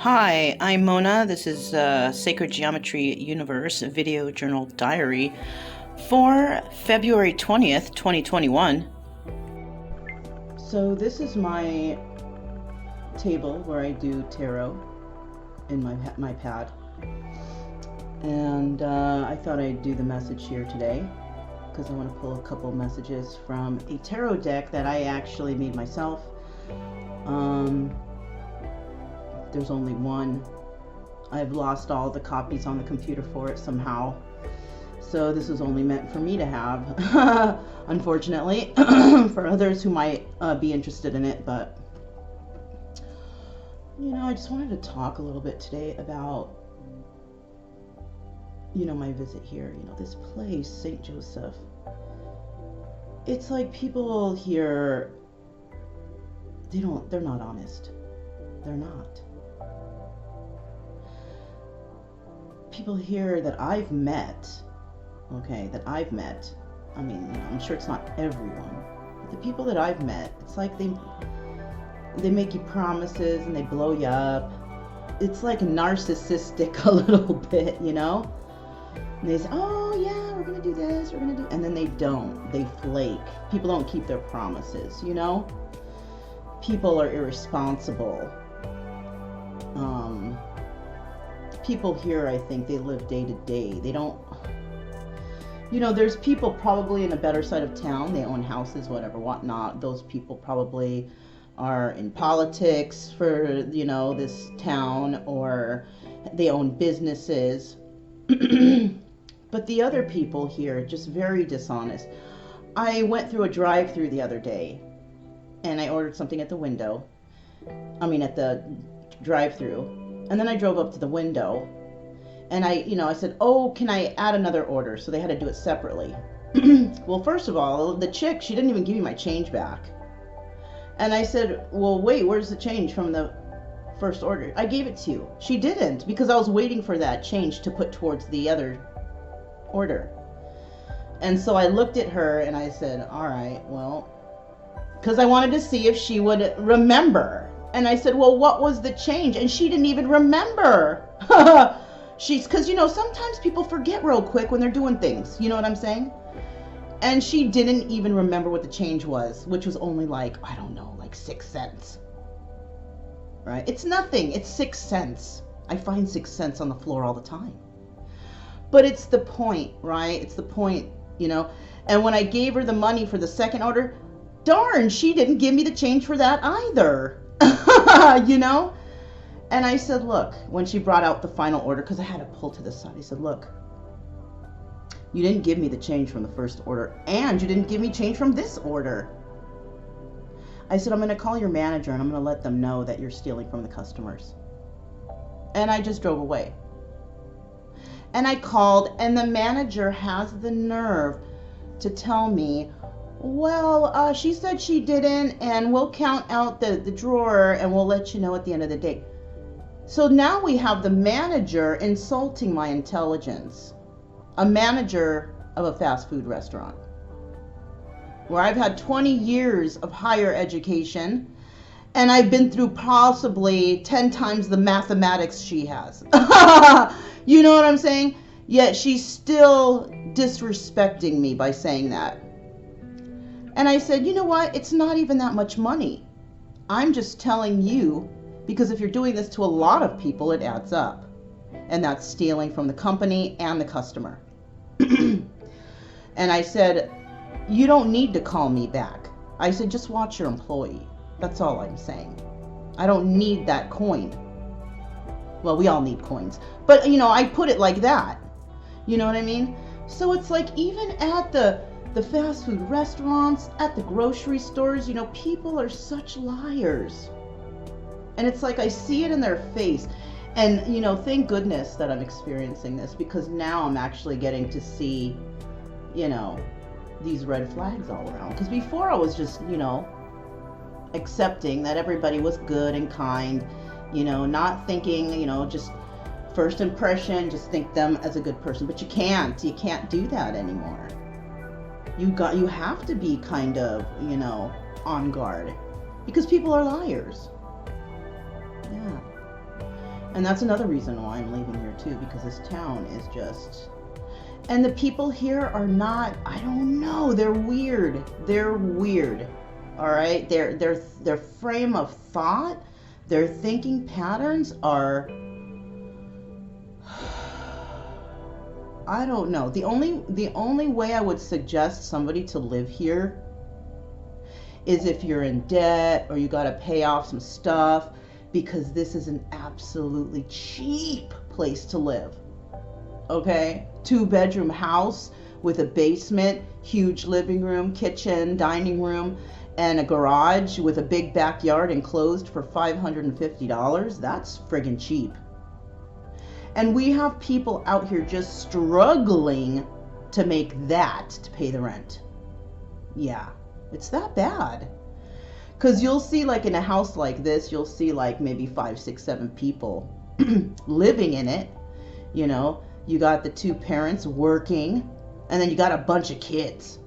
Hi, I'm Mona. This is Sacred Geometry Universe Video Journal Diary for February 20th, 2021. So this is my table where I do tarot in my pad. And I thought I'd do the message here today because I want to pull a couple messages from a tarot deck that I actually made myself. There's only one. I've lost all the copies on the computer for it somehow. So this was only meant for me to have, unfortunately, for others who might be interested in it. But, I just wanted to talk a little bit today about, my visit here. This place, St. Joseph. It's like people here, they're not honest. They're not. People here that I've met, I mean, I'm sure it's not everyone, but the people that I've met, it's like they make you promises and they blow you up. It's like narcissistic a little bit, And they say, oh yeah, we're gonna do this, and then they don't. They flake. People don't keep their promises, People are irresponsible. People here, I think, they live day to day. They don't, there's people probably in a better side of town. They own houses, whatever, whatnot. Those people probably are in politics for, this town, or they own businesses. But the other people here, just very dishonest. I went through a drive-through the other day, and I ordered something at the drive-through. And then I drove up to the window and I said, oh, can I add another order? So they had to do it separately. Well, first of all, the chick, she didn't even give me my change back. And I said, well, wait, where's the change from the first order? I gave it to you. She didn't, because I was waiting for that change to put towards the other order. And so I looked at her and I said, all right, well, because I wanted to see if she would remember. And I said, well, what was the change? And she didn't even remember. Because, sometimes people forget real quick when they're doing things. You know what I'm saying? And she didn't even remember what the change was, which was only like 6 cents. Right? It's nothing. It's 6 cents. I find 6 cents on the floor all the time. But it's the point, right? It's the point, And when I gave her the money for the second order, darn, she didn't give me the change for that either. And I said, look, when she brought out the final order, because I had to pull to the side, I said, look, you didn't give me the change from the first order, and you didn't give me change from this order. I said, I'm going to call your manager and I'm going to let them know that you're stealing from the customers. And I just drove away. And I called, and the manager has the nerve to tell me, well, she said she didn't, and we'll count out the drawer and we'll let you know at the end of the day. So now we have the manager insulting my intelligence. A manager of a fast food restaurant where I've had 20 years of higher education and I've been through possibly 10 times the mathematics she has. You know what I'm saying? Yet she's still disrespecting me by saying that. And I said, you know what? It's not even that much money. I'm just telling you, because if you're doing this to a lot of people, it adds up. And that's stealing from the company and the customer. And I said, you don't need to call me back. I said, just watch your employee. That's all I'm saying. I don't need that coin. Well, we all need coins. But, I put it like that. You know what I mean? So it's like even at the fast food restaurants, at the grocery stores, people are such liars. And it's like I see it in their face. And, thank goodness that I'm experiencing this, because now I'm actually getting to see, these red flags all around. Because before I was just, accepting that everybody was good and kind, not thinking, just first impression, just think them as a good person. But you can't do that anymore. You have to be kind of, on guard, because people are liars. Yeah. And that's another reason why I'm leaving here too, because this town is just... And the people here are not, I don't know, they're weird. They're weird. All right? Their frame of thought, their thinking patterns are... I don't know. The only way I would suggest somebody to live here is if you're in debt or you got to pay off some stuff, because this is an absolutely cheap place to live. Okay? 2-bedroom house with a basement, huge living room, kitchen, dining room, and a garage with a big backyard enclosed for $550. That's friggin' cheap. And we have people out here just struggling to make that to pay the rent. Yeah, it's that bad. Because you'll see, like, in a house like this, you'll see like maybe 5, 6, 7 people living in it. You know, you got the 2 parents working, and then you got a bunch of kids.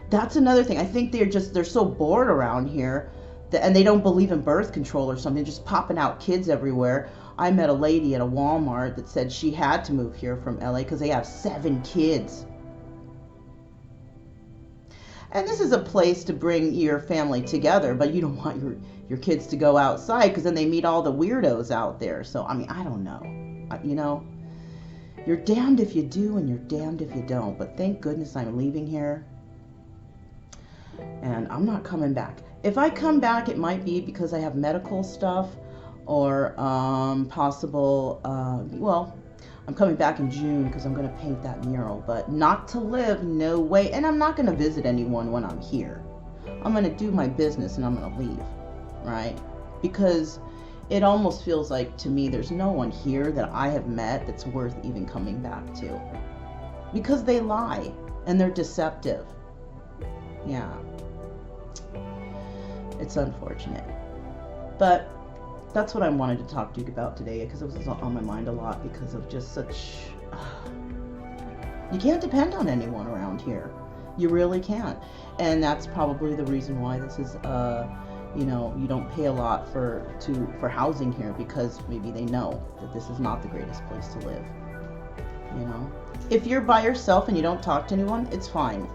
That's another thing. I think they're so bored around here and they don't believe in birth control or something, just popping out kids everywhere. I met a lady at a Walmart that said she had to move here from LA because they have 7 kids. And this is a place to bring your family together, but you don't want your kids to go outside because then they meet all the weirdos out there. So, I mean, I don't know. You know, you're damned if you do and you're damned if you don't. But thank goodness I'm leaving here. And I'm not coming back. If I come back, it might be because I have medical stuff or possible, well, I'm coming back in June because I'm going to paint that mural, but not to live, no way. And I'm not going to visit anyone when I'm here. I'm going to do my business and I'm going to leave, right? Because it almost feels like to me there's no one here that I have met that's worth even coming back to. Because they lie and they're deceptive. Yeah. It's unfortunate. But that's what I wanted to talk to you about today, because it was on my mind a lot because of just such... you can't depend on anyone around here. You really can't. And that's probably the reason why this is, you know, you don't pay a lot for housing here, because maybe they know that this is not the greatest place to live. You know? If you're by yourself and you don't talk to anyone, it's fine.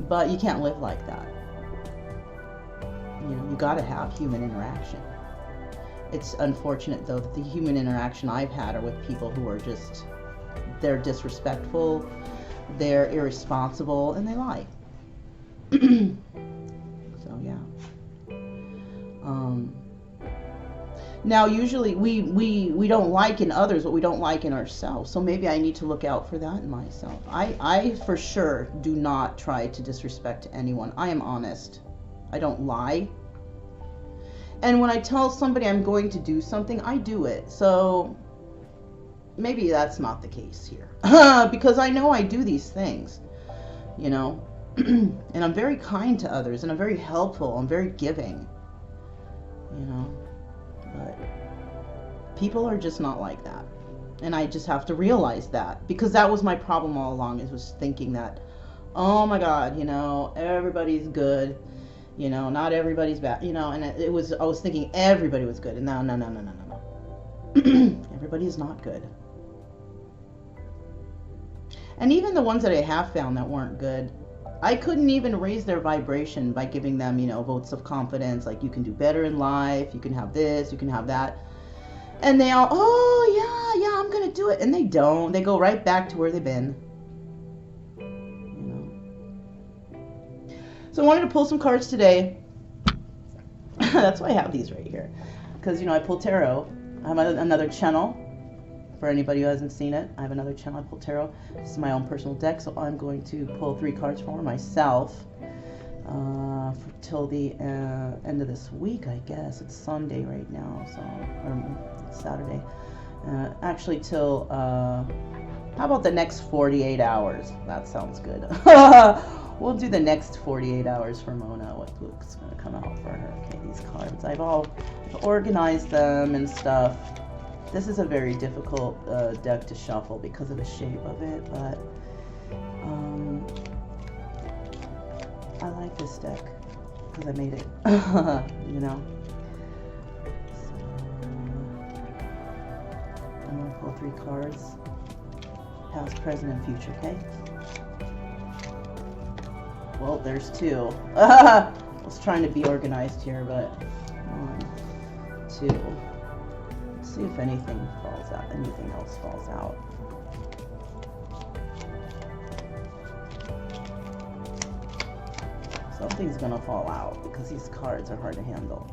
But you can't live like that. You know, you gotta have human interaction. It's unfortunate, though, that the human interaction I've had are with people who are just, they're disrespectful, they're irresponsible, and they lie. So, yeah. Now, usually we don't like in others what we don't like in ourselves. So maybe I need to look out for that in myself. I for sure do not try to disrespect anyone. I am honest. I don't lie. And when I tell somebody I'm going to do something, I do it. So maybe that's not the case here. Because I know I do these things, you know. And I'm very kind to others, and I'm very helpful. I'm very giving, you know. But people are just not like that. And I just have to realize that. Because that was my problem all along, is was thinking that, oh my God, you know, everybody's good. You know, not everybody's bad, you know, and I was thinking everybody was good, and no. Everybody is not good. And even the ones that I have found that weren't good, I couldn't even raise their vibration by giving them, you know, votes of confidence, like you can do better in life, you can have this, you can have that. And they all, oh yeah, I'm gonna do it. And they don't. They go right back to where they've been. So I wanted to pull some cards today. That's why I have these right here. Because, you know, I pull tarot. I have another channel. For anybody who hasn't seen it, I have another channel. I pull tarot. This is my own personal deck. So I'm going to pull 3 cards for myself. Till the end of this week, I guess. It's Sunday right now. So, or it's Saturday. Actually, till, how about the next 48 hours? That sounds good. We'll do the next 48 hours for Mona. What's going to come out for her? Okay, these cards. I've organized them and stuff. This is a very difficult deck to shuffle because of the shape of it, but I like this deck because I made it, you know. So, Pull 3 cards. Past, present, and future, okay? Well, there's 2. I was trying to be organized here, but 1, 2. Let's see if anything falls out. Anything else falls out. Something's gonna fall out because these cards are hard to handle.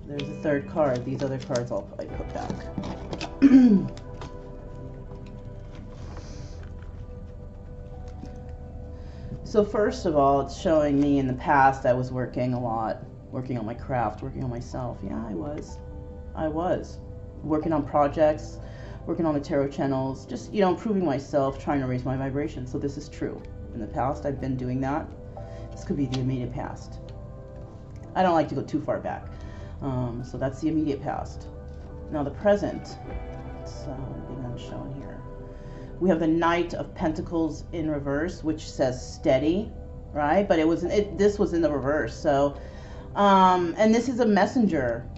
There's a 3rd card. These other cards I'll probably put back. So first of all, it's showing me in the past I was working a lot, working on my craft, working on myself. Yeah, I was. Working on projects, working on the tarot channels, just, you know, improving myself, trying to raise my vibration. So this is true. In the past, I've been doing that. This could be the immediate past. I don't like to go too far back. So that's the immediate past. Now the present, it's being unshown here. We have the Knight of Pentacles in reverse, which says steady, right? But this was in the reverse. So, and this is a messenger.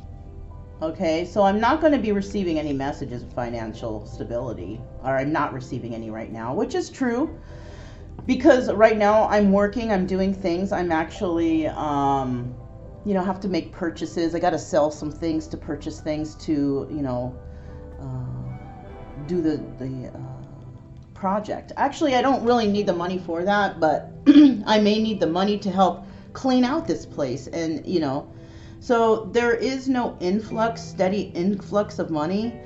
Okay, so I'm not going to be receiving any messages of financial stability, or I'm not receiving any right now, which is true, because right now I'm working, I'm doing things, I'm actually, you know, have to make purchases. I got to sell some things to purchase things to, you know, do the project. Actually, I don't really need the money for that, but I may need the money to help clean out this place, and, you know, so there is no influx, steady influx of money,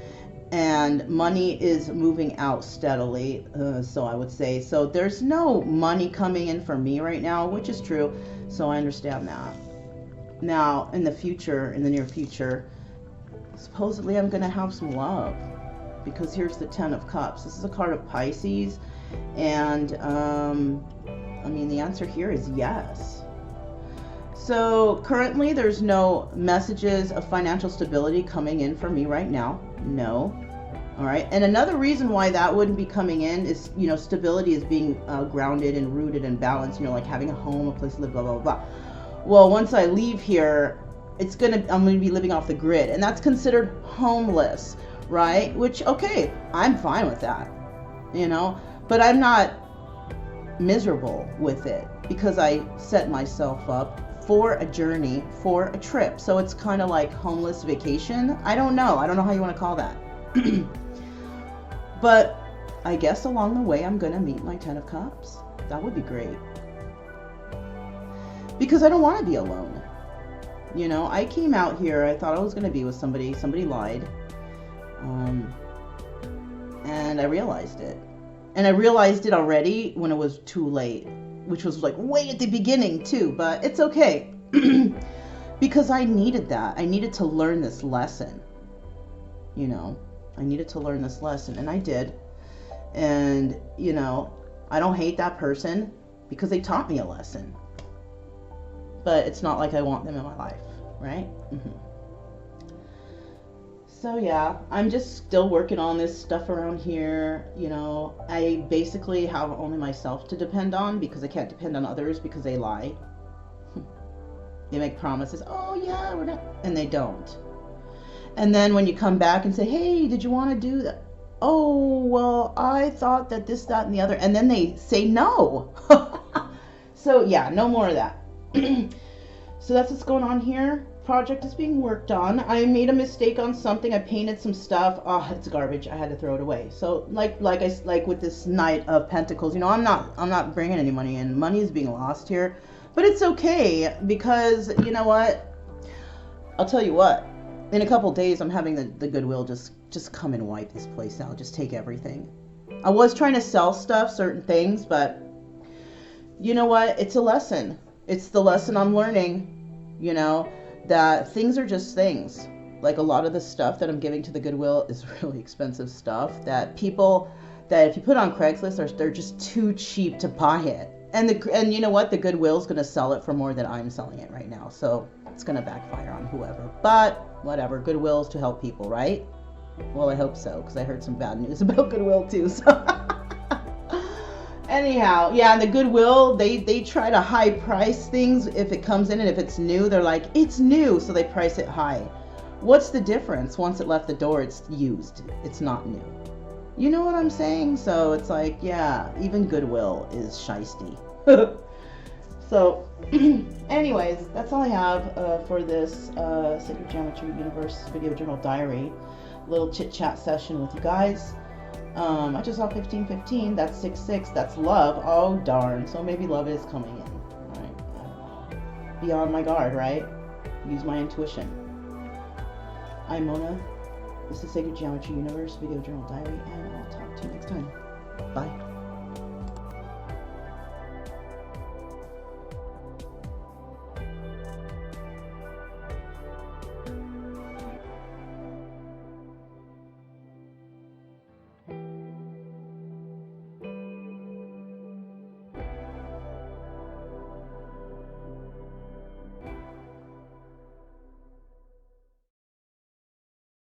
and money is moving out steadily, so I would say. So there's no money coming in for me right now, which is true, so I understand that. Now, in the future, in the near future, supposedly I'm going to have some love, because here's the 10 of Cups. This is a card of Pisces, and, I mean, the answer here is yes. So currently there's no messages of financial stability coming in for me right now. No. All right. And another reason why that wouldn't be coming in is, you know, stability is being grounded and rooted and balanced, you know, like having a home, a place to live, blah, blah, blah. Well, once I leave here, I'm going to be living off the grid, and that's considered homeless, right? Which, okay, I'm fine with that, you know, but I'm not miserable with it because I set myself up for a journey, for a trip. So it's kind of like homeless vacation. I don't know how you want to call that. But I guess along the way I'm going to meet my 10 of Cups. That would be great. Because I don't want to be alone. You know, I came out here, I thought I was going to be with somebody lied. And I realized it. And I realized it already when it was too late, which was like way at the beginning too, but it's okay. Because I needed that. I needed to learn this lesson. You know, I needed to learn this lesson, and I did. And, you know, I don't hate that person because they taught me a lesson. But it's not like I want them in my life, right? So yeah, I'm just still working on this stuff around here. You know, I basically have only myself to depend on because I can't depend on others because they lie. They make promises, oh yeah, we're not, and they don't. And then when you come back and say, hey, did you want to do that? Oh, well, I thought that this, that, and the other. And then they say no. So yeah, no more of that. So that's what's going on here. Project is being worked on. I made a mistake on something. I painted some stuff. Oh, it's garbage. I had to throw it away. So like with this Knight of Pentacles, you know, I'm not bringing any money in. Money is being lost here, but it's okay because you know what? I'll tell you what. In a couple days, I'm having the Goodwill just come and wipe this place out. Just take everything. I was trying to sell stuff, certain things, but you know what? It's a lesson. It's the lesson I'm learning. You know, that things are just things. Like a lot of the stuff that I'm giving to the Goodwill is really expensive stuff that people, that if you put on Craigslist, they're just too cheap to buy it. And you know what? The Goodwill's going to sell it for more than I'm selling it right now. So it's going to backfire on whoever. But whatever. Goodwill's to help people, right? Well, I hope so, because I heard some bad news about Goodwill too. So Anyhow, yeah, and the Goodwill, they try to high price things if it comes in, and if it's new, they're like, it's new, so they price it high. What's the difference? Once it left the door, it's used. It's not new. You know what I'm saying? So it's like, yeah, even Goodwill is shisty. So, anyways, that's all I have for this Sacred Geometry Universe video journal diary. Little chit-chat session with you guys. I just saw 1515. That's 66. That's love. Oh, darn. So maybe love is coming in. All right. I don't know. Be on my guard, right? Use my intuition. I'm Mona. This is Sacred Geometry Universe video journal diary, and I'll talk to you next time. Bye.